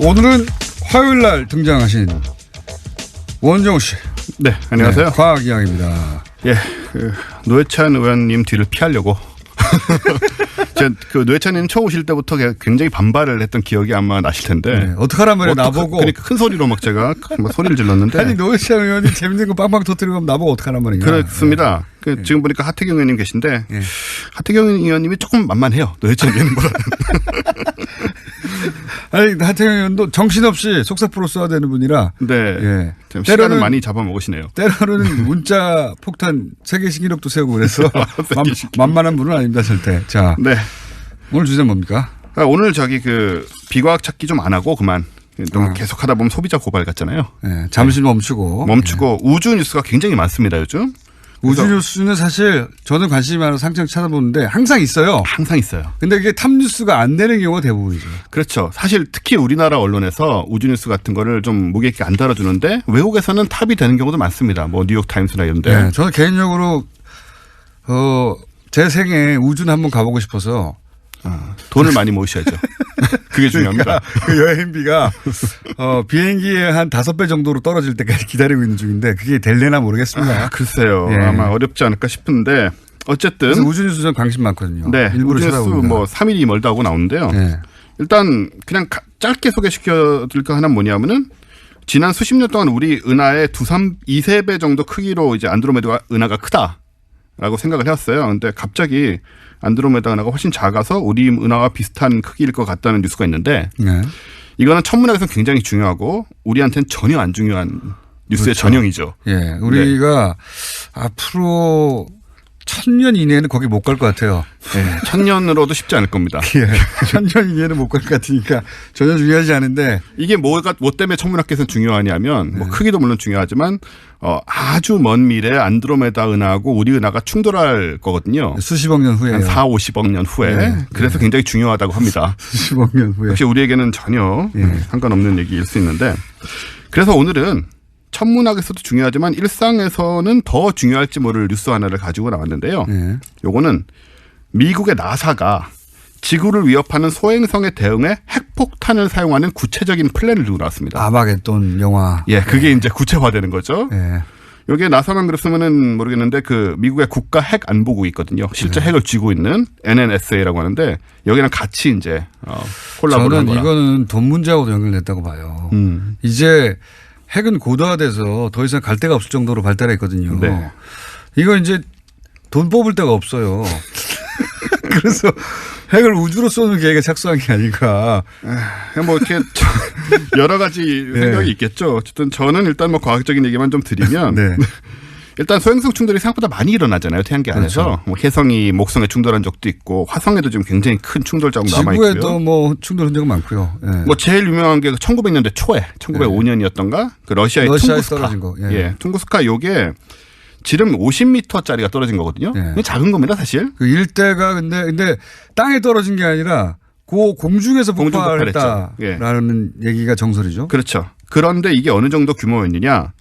오늘은 화요일 날 등장하신 원정우 씨. 네, 안녕하세요. 네, 과학 이야기입니다. 예, 노회찬 의원님 뒤를 피하려고. 제가 그 노회찬 의원님 처음 오실 때부터 굉장히 반발을 했던 기억이 아마 나실 텐데. 네, 어떡하란 말이에요, 나보고. 그러니까 큰 소리로 막 제가 소리를 질렀는데. 아니, 노회찬 의원이 재밌는 거 빵빵 터뜨리고 나보고 어떡하란 말이냐. 그렇습니다. 네. 지금 보니까 하태경 의원님 계신데. 네. 하태경 의원님이 조금 만만해요. 노회찬 의원님보다는. 아니, 하태경 의원도 정신없이 속사포로 써야 되는 분이라. 네. 예. 시간을 많이 잡아먹으시네요. 때로는 문자 폭탄 세계 신기록도 세우고 그래서 만만한 분은 아닙니다, 절대. 자. 네. 오늘 주제는 뭡니까? 오늘 비과학 찾기 좀 안 하고 그만. 계속 하다 보면 소비자 고발 같잖아요. 네, 잠시 멈추고. 멈추고 우주 뉴스가 굉장히 많습니다, 요즘. 우주 뉴스는 사실 저는 관심이 많아서 상처 찾아보는데 항상 있어요. 항상 있어요. 근데 이게 탑 뉴스가 안 되는 경우가 대부분이죠. 그렇죠. 사실 특히 우리나라 언론에서 우주 뉴스 같은 거를 좀 무게 있게 안 다뤄주는데 외국에서는 탑이 되는 경우도 많습니다. 뭐 뉴욕 타임스나 이런데. 네, 저는 개인적으로 제 생에 우주는 한번 가보고 싶어서. 돈을 많이 모으셔야죠. 그게 중요합니다. 그러니까 그 여행비가 비행기에 한 5배 정도로 떨어질 때까지 기다리고 있는 중인데 그게 될래나 모르겠습니다. 글쎄요. 예. 아마 어렵지 않을까 싶은데 어쨌든. 우주뉴스 전 관심 많거든요. 네. 우주뉴스 뭐 3일이 멀다 하고 나오는데요. 네. 일단 그냥 짧게 소개시켜드릴까 하나 뭐냐면은 지난 수십 년 동안 우리 은하의 2~3배 정도 크기로 이제 안드로메다 은하가 크다라고 생각을 해왔어요. 근데 갑자기 안드로메다 은하가 훨씬 작아서 우리 은하와 비슷한 크기일 것 같다는 뉴스가 있는데 네. 이거는 천문학에서 굉장히 중요하고 우리한테는 전혀 안 중요한 뉴스의 그렇죠. 전형이죠. 예, 우리가 네. 앞으로 1000년 이내에는 거기 못 갈 것 같아요. 네, 1000년으로도 쉽지 않을 겁니다. 예, 1000년 이내는 못 갈 것 같으니까 전혀 중요하지 않은데 이게 뭐 때문에 천문학계에서 중요하냐면 뭐 크기도 물론 중요하지만 아주 먼 미래 안드로메다 은하하고 우리 은하가 충돌할 거거든요. 수십억 년 후에. 한 4~50억 년 후에. 네. 그래서 굉장히 중요하다고 합니다. 수십억 년 후에. 역시 우리에게는 전혀 상관없는 얘기일 수 있는데 그래서 오늘은 천문학에서도 중요하지만 일상에서는 더 중요할지 모를 뉴스 하나를 가지고 나왔는데요. 요거는 미국의 나사가 지구를 위협하는 소행성에 대응해 핵폭탄을 사용하는 구체적인 플랜을 두고 나왔습니다. 아마겟돈 영화. 예, 그게 이제 구체화되는 거죠. 네. 여기에 나사만 그랬으면은 모르겠는데 그 미국의 국가 핵 안보국이 있거든요. 실제 핵을 쥐고 있는 NNSA라고 하는데 여기랑 같이 이제 콜라보를 한 거라. 저는 이거는 돈 문제하고도 연결됐다고 봐요. 이제 핵은 고도화돼서 더 이상 갈 데가 없을 정도로 발달했거든요. 네. 이거 이제 돈 뽑을 데가 없어요. 그래서 핵을 우주로 쏘는 계획에 착수한 게 아닌가. 뭐 이렇게 여러 가지 생각이 네. 있겠죠. 어쨌든 저는 일단 뭐 과학적인 얘기만 좀 드리면 네. 일단 소행성 충돌이 생각보다 많이 일어나잖아요. 태양계 안에서. 그렇죠. 뭐 혜성이 목성에 충돌한 적도 있고 화성에도 지금 굉장히 큰 충돌 자국 남아 있고요. 지구에도 뭐 충돌 흔적은 많고요. 네. 뭐 제일 유명한 게 1900년대 초에 1905년이었던가 그 러시아의 퉁구스카. 떨어진 거. 예, 퉁구스카 요게 지름 50m짜리가 떨어진 거거든요. 네. 작은 겁니다, 사실. 그 일대가 근데 땅에 떨어진 게 아니라 그 공중에서 폭발했다라는 얘기가 정설이죠. 그렇죠. 그런데 이게 어느 정도 규모였느냐?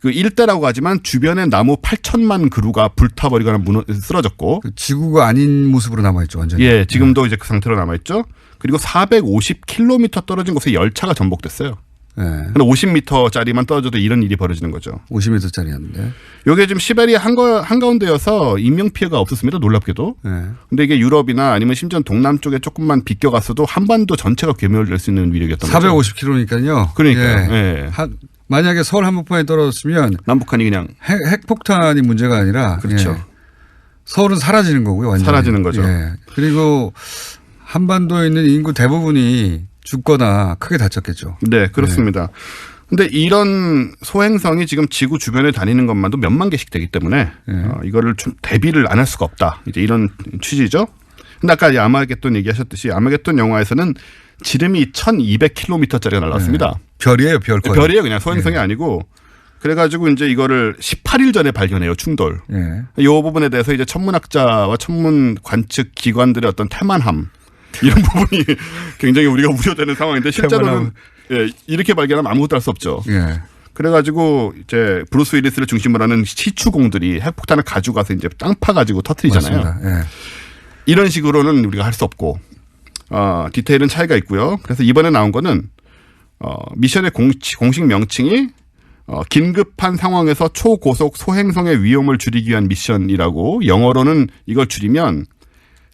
그 일대라고 하지만 주변에 나무 8천만 그루가 불타버리거나 쓰러졌고. 그 지구가 아닌 모습으로 남아있죠, 완전히. 예, 지금도 이제 그 상태로 남아있죠. 그리고 450km 떨어진 곳에 열차가 전복됐어요. 네. 50m짜리만 떨어져도 이런 일이 벌어지는 거죠. 50m짜리였는데. 이게 지금 시베리아 한가운데여서 인명피해가 없었습니다. 놀랍게도. 네. 근데 이게 유럽이나 아니면 심지어 동남쪽에 조금만 비껴갔어도 한반도 전체가 괴멸될 수 있는 위력이었던 거죠. 450km니까요. 그러니까요. 예. 만약에 서울 한복판에 떨어졌으면 남북한이 그냥 핵폭탄이 문제가 아니라 그렇죠. 예. 서울은 사라지는 거고요. 완전히. 사라지는 거죠. 예. 그리고 한반도에 있는 인구 대부분이 죽거나 크게 다쳤겠죠. 네, 그렇습니다. 그런데 이런 소행성이 지금 지구 주변에 다니는 것만도 몇만 개씩 되기 때문에 이거를 좀 대비를 안 할 수가 없다. 이제 이런 취지죠. 근데 아까 아마겟돈 얘기하셨듯이 아마겟돈 영화에서는 지름이 1200km짜리가 날라왔습니다. 별이에요, 별. 별이에요. 그냥 소행성이 아니고. 그래가지고 이제 이거를 18일 전에 발견해요. 충돌. 이 부분에 대해서 이제 천문학자와 천문 관측 기관들의 어떤 태만함. 이런 부분이 굉장히 우리가 우려되는 상황인데 실제로는 예, 이렇게 발견하면 아무것도 할 수 없죠. 예. 그래가지고 이제 브루스 윌리스를 중심으로 하는 시추공들이 핵폭탄을 가져가서 이제 땅 파가지고 터뜨리잖아요. 예. 이런 식으로는 우리가 할 수 없고 디테일은 차이가 있고요. 그래서 이번에 나온 거는 미션의 공식 명칭이 긴급한 상황에서 초고속 소행성의 위험을 줄이기 위한 미션이라고 영어로는 이걸 줄이면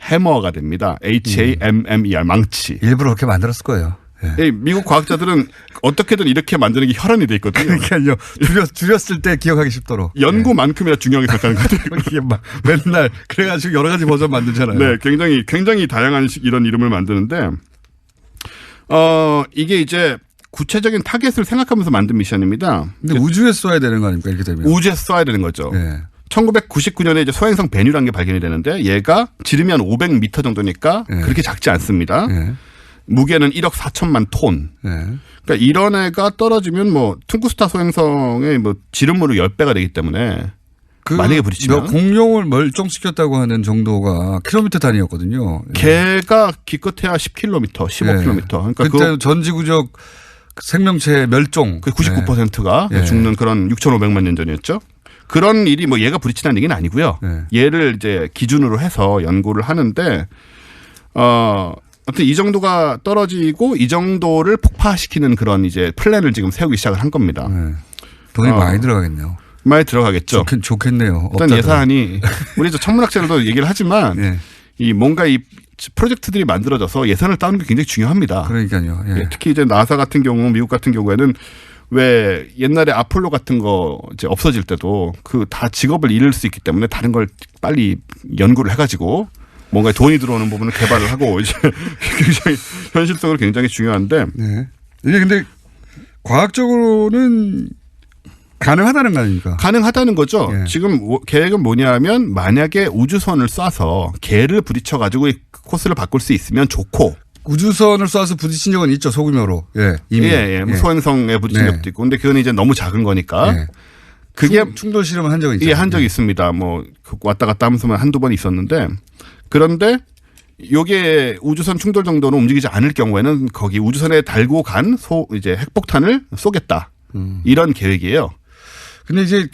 해머가 됩니다. HAMMER 망치. 일부러 그렇게 만들었을 거예요. 예. 미국 과학자들은 어떻게든 이렇게 만드는 게 혈안이 돼 있거든요. 그러니까요. 줄였을 때 기억하기 쉽도록. 연구만큼이나 중요하게 생각하는 것 같아요. 이게 막 맨날 그래가지고 여러 가지 버전 만들잖아요. 네, 굉장히 다양한 이런 이름을 만드는데, 이게 이제 구체적인 타겟을 생각하면서 만든 미션입니다. 근데 우주에 쏴야 되는 거 아닙니까? 이렇게 되면. 우주에 쏴야 되는 거죠. 네. 1999년에 이제 소행성 베뉴라는 게 발견이 되는데 얘가 지름이 한 500m 정도니까 네. 그렇게 작지 않습니다. 네. 무게는 1억 4천만 톤. 네. 그러니까 이런 애가 떨어지면 뭐 퉁구스타 소행성의 뭐 지름으로 10배가 되기 때문에 만약에 부딪히면 공룡을 멀쩡시켰다고 하는 정도가 킬로미터 단위였거든요. 걔가 기껏해야 10km, 15km. 네. 그러니까 그때 전지구적 생명체 멸종. 그 99%가 네. 죽는 그런 6,500만 년 전이었죠. 그런 일이 뭐 얘가 부딪히는 얘기는 아니고요. 네. 얘를 이제 기준으로 해서 연구를 하는데 아무튼 이 정도가 떨어지고 이 정도를 폭파시키는 그런 이제 플랜을 지금 세우기 시작을 한 겁니다. 네. 돈이 많이 들어가겠네요. 많이 들어가겠죠. 좋겠네요. 일단 예산이 우리 저 천문학자들도 얘기를 하지만 네. 이 뭔가 이 프로젝트들이 만들어져서 예산을 따는 게 굉장히 중요합니다. 그러니까요. 예. 특히 이제 나사 같은 경우, 미국 같은 경우에는 왜 옛날에 아폴로 같은 거 이제 없어질 때도 그 다 직업을 잃을 수 있기 때문에 다른 걸 빨리 연구를 해가지고 뭔가 돈이 들어오는 부분을 개발을 하고 이제 굉장히 현실적으로 굉장히 중요한데. 네. 이게 근데 과학적으로는 가능하다는 거 아닙니까? 가능하다는 거죠. 예. 지금 계획은 뭐냐면 만약에 우주선을 쏴서 개를 부딪혀가지고 코스를 바꿀 수 있으면 좋고. 우주선을 쏴서 부딪힌 적은 있죠, 소규모로. 예. 이미. 예. 뭐 소행성에 부딪힌 네. 적도 있고. 근데 그건 이제 너무 작은 거니까. 예. 그게 충돌 실험을 한 적은 있죠. 예, 한 적이 있습니다. 뭐 왔다 갔다 하면서만 한두 번 있었는데 그런데 요게 우주선 충돌 정도는 움직이지 않을 경우에는 거기 우주선에 달고 간 이제 핵폭탄을 쏘겠다. 이런 계획이에요. 근데 이제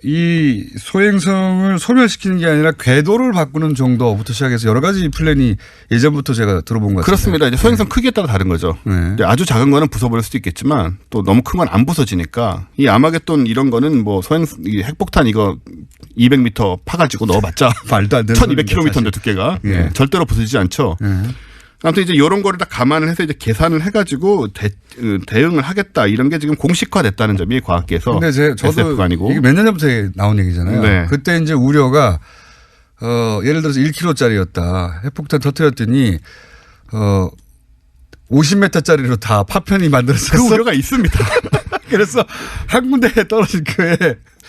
이 소행성을 소멸시키는 게 아니라 궤도를 바꾸는 정도부터 시작해서 여러 가지 플랜이 예전부터 제가 들어본 것 같아요. 그렇습니다. 이제 소행성 크기에 따라 다른 거죠. 네. 아주 작은 거는 부숴버릴 수도 있겠지만 또 너무 큰 건 안 부서지니까 이 아마겟돈 이런 거는 뭐 이 핵폭탄 이거 200m 파가지고 넣어봤자 말도 안 되는 1200km인데 두께가 예. 절대로 부서지지 않죠. 예. 아무튼 이제 이런 거를 다 감안을 해서 이제 계산을 해가지고 대응을 하겠다 이런 게 지금 공식화됐다는 점이 과학계에서. 근데 저도 SF가 아니고. 이게 몇 년 전부터 나온 얘기잖아요. 네. 그때 이제 우려가 예를 들어서 1kg짜리였다. 핵폭탄 터뜨렸더니 50m짜리로 다 파편이 만들어졌어. 그 우려가 있습니다. 그래서 한 군데에 떨어진 거에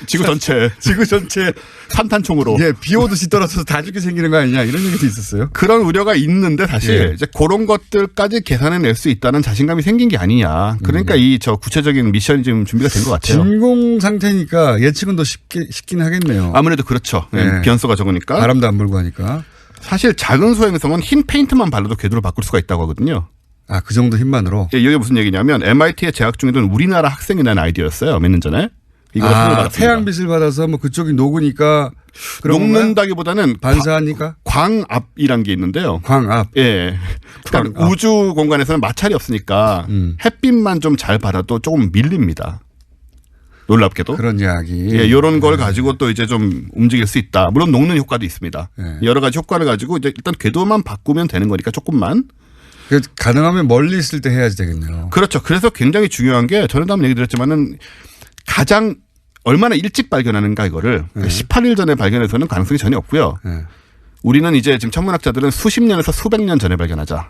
지구 전체 산탄총으로. 예, 비 오듯이 떨어져서 다 죽게 생기는 거 아니냐 이런 얘기도 있었어요. 그런 우려가 있는데 사실 예. 이제 그런 것들까지 계산해낼 수 있다는 자신감이 생긴 게 아니냐. 그러니까 저 구체적인 미션이 지금 준비가 된 것 같아요. 진공 상태니까 예측은 더 쉽긴 하겠네요. 아무래도 그렇죠. 예. 변수가 적으니까. 바람도 안 불고 하니까. 사실 작은 소행성은 흰 페인트만 발라도 궤도를 바꿀 수가 있다고 하거든요. 아, 그 정도 힘만으로? 예, 이게 무슨 얘기냐면 MIT에 재학 중이던 우리나라 학생이 낸 아이디어였어요. 몇 년 전에. 이거 태양빛을 받아서 뭐 그쪽이 녹으니까 녹는다기보다는 반사하니까 광압이란 게 있는데요. 광압. 예. 그러니까 광압. 우주 공간에서는 마찰이 없으니까 햇빛만 좀 잘 받아도 조금 밀립니다. 놀랍게도. 그런 이야기. 예, 이런 걸 가지고 또 이제 좀 움직일 수 있다. 물론 녹는 효과도 있습니다. 네. 여러 가지 효과를 가지고 이제 일단 궤도만 바꾸면 되는 거니까 조금만. 가능하면 멀리 있을 때 해야지 되겠네요. 그렇죠. 그래서 굉장히 중요한 게 전에도 한번 얘기 드렸지만은 가장 얼마나 일찍 발견하는가 이거를 18일 전에 발견해서는 가능성이 전혀 없고요. 네. 우리는 이제 지금 천문학자들은 수십 년에서 수백 년 전에 발견하자.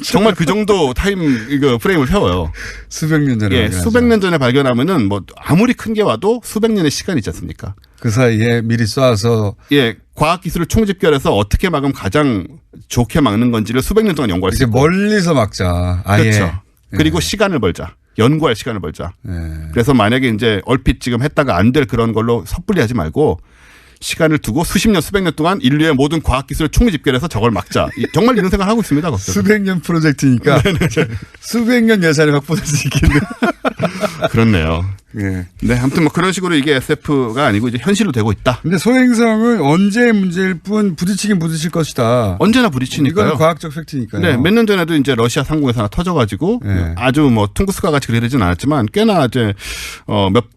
정말 그 정도 프레임을 세워요. 수백 년 전에. 예, 수백 년 전에 발견하면은 뭐 아무리 큰 게 와도 수백 년의 시간이 있지 않습니까? 그 사이에 미리 쏴서. 예, 과학기술을 총집결해서 어떻게 막으면 가장 좋게 막는 건지를 수백 년 동안 연구할 수 이제 있고. 멀리서 막자. 아예. 그렇죠. 그리고 시간을 벌자. 연구할 시간을 벌자. 그래서 만약에 이제 얼핏 지금 했다가 안 될 그런 걸로 섣불리 하지 말고 시간을 두고 수십 년, 수백 년 동안 인류의 모든 과학기술을 총집결해서 저걸 막자. 정말 이런 생각을 하고 있습니다. 수백 년 프로젝트니까 수백 년 예산이 확보될 수 있겠네요. 그렇네요. 예. 네, 아무튼 뭐 그런 식으로 이게 SF가 아니고 이제 현실로 되고 있다. 근데 소행성은 언제의 문제일 뿐 부딪히긴 부딪힐 것이다. 언제나 부딪히니까요. 이건 과학적 팩트니까요. 네, 몇 년 전에도 이제 러시아 상공에서 하나 터져가지고 네. 아주 뭐 퉁구스카 같이 그래되진 않았지만 꽤나 이제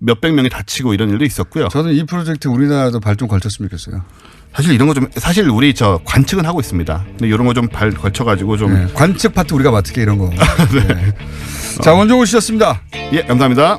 몇백 명이 다치고 이런 일도 있었고요. 저는 이 프로젝트 우리나라도 발 좀 걸쳤으면 좋겠어요. 사실 이런 거 좀 사실 우리 관측은 하고 있습니다. 근데 이런 거 좀 발 걸쳐가지고 좀 네. 관측 파트 우리가 맡을게 이런 거. 네. 자, 원종우 씨였습니다. 예, 감사합니다.